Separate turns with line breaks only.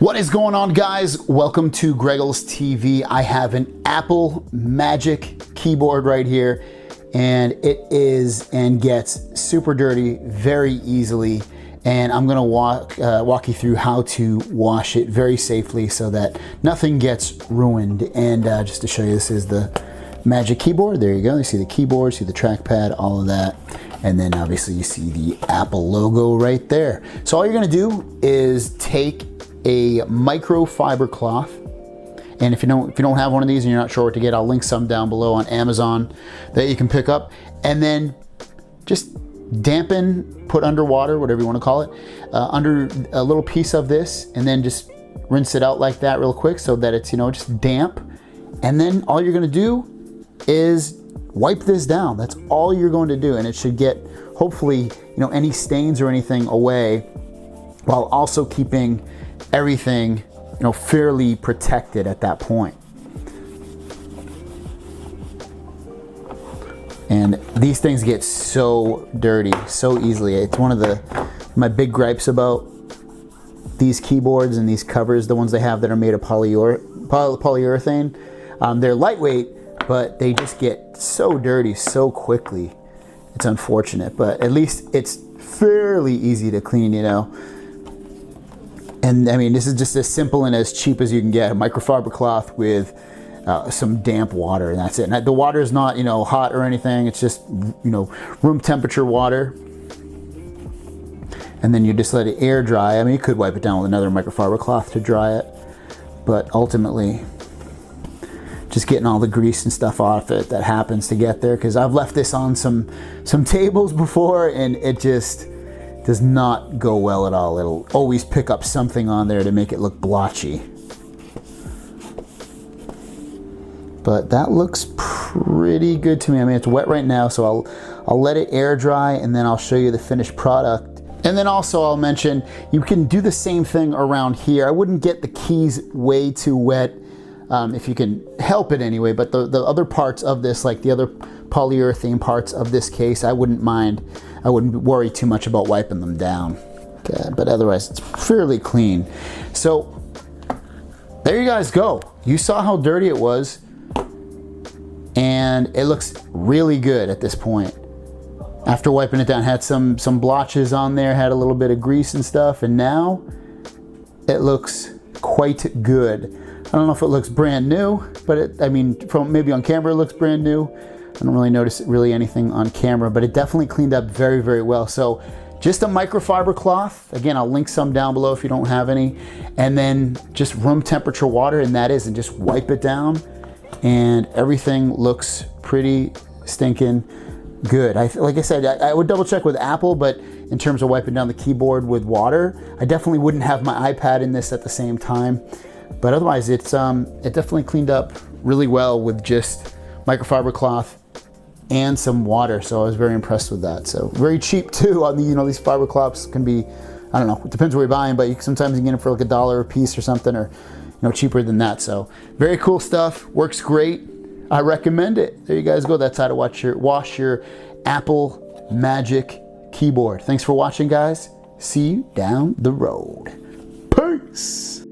What is going on, guys? Welcome to Greggles TV. I have an Apple Magic keyboard right here, and it is and gets super dirty very easily. And I'm gonna walk you through how to wash it very safely so that nothing gets ruined. And just to show you, this is the Magic keyboard. There you go. You see the keyboard, see the trackpad, all of that. And then obviously you see the Apple logo right there. So all you're gonna do is take a microfiber cloth, and if you don't have one of these and you're not sure what to get, I'll link some down below on Amazon that you can pick up, and then just dampen, put under water, whatever you want to call it, under a little piece of this, and then just rinse it out like that real quick so that it's just damp. And then all you're going to do is wipe this down. That's all you're going to do, and it should get hopefully any stains or anything away, while also keeping everything fairly protected at that point. And these things get so dirty so easily. It's one of my big gripes about these keyboards and these covers, the ones they have that are made of polyurethane. They're lightweight, but they just get so dirty so quickly. It's unfortunate, but at least it's fairly easy to clean, And I mean, this is just as simple and as cheap as you can get. A microfiber cloth with some damp water, and that's it. And the water is not, hot or anything. It's just, room temperature water. And then you just let it air dry. I mean, you could wipe it down with another microfiber cloth to dry it, but ultimately, just getting all the grease and stuff off it that happens to get there. Because I've left this on some tables before, and it just does not go well at all. It'll always pick up something on there to make it look blotchy. But that looks pretty good to me. I mean, it's wet right now, so I'll let it air dry, and then I'll show you the finished product. And then also I'll mention, you can do the same thing around here. I wouldn't get the keys way too wet if you can help it anyway, but the other parts of this, like the other polyurethane parts of this case, I wouldn't mind. I wouldn't worry too much about wiping them down. But otherwise, it's fairly clean. So there you guys go. You saw how dirty it was, and it looks really good at this point. After wiping it down, had some blotches on there, had a little bit of grease and stuff, and now it looks quite good. I don't know if it looks brand new, but from maybe on camera it looks brand new. I don't really notice anything on camera, but it definitely cleaned up very, very well. So just a microfiber cloth. Again, I'll link some down below if you don't have any. And then just room temperature water, and just wipe it down. And everything looks pretty stinking good. Like I said, I would double check with Apple, but in terms of wiping down the keyboard with water, I definitely wouldn't have my iPad in this at the same time. But otherwise, it definitely cleaned up really well with just microfiber cloth and some water. So I was very impressed with that. So very cheap too. On these fiber cloths can be, I don't know, it depends where you're buying, but sometimes you can get them for like $1 a piece or something, or cheaper than that. So very cool stuff. Works great. I recommend it. There you guys go. That's how to wash your Apple Magic keyboard. Thanks for watching, guys. See you down the road. Peace.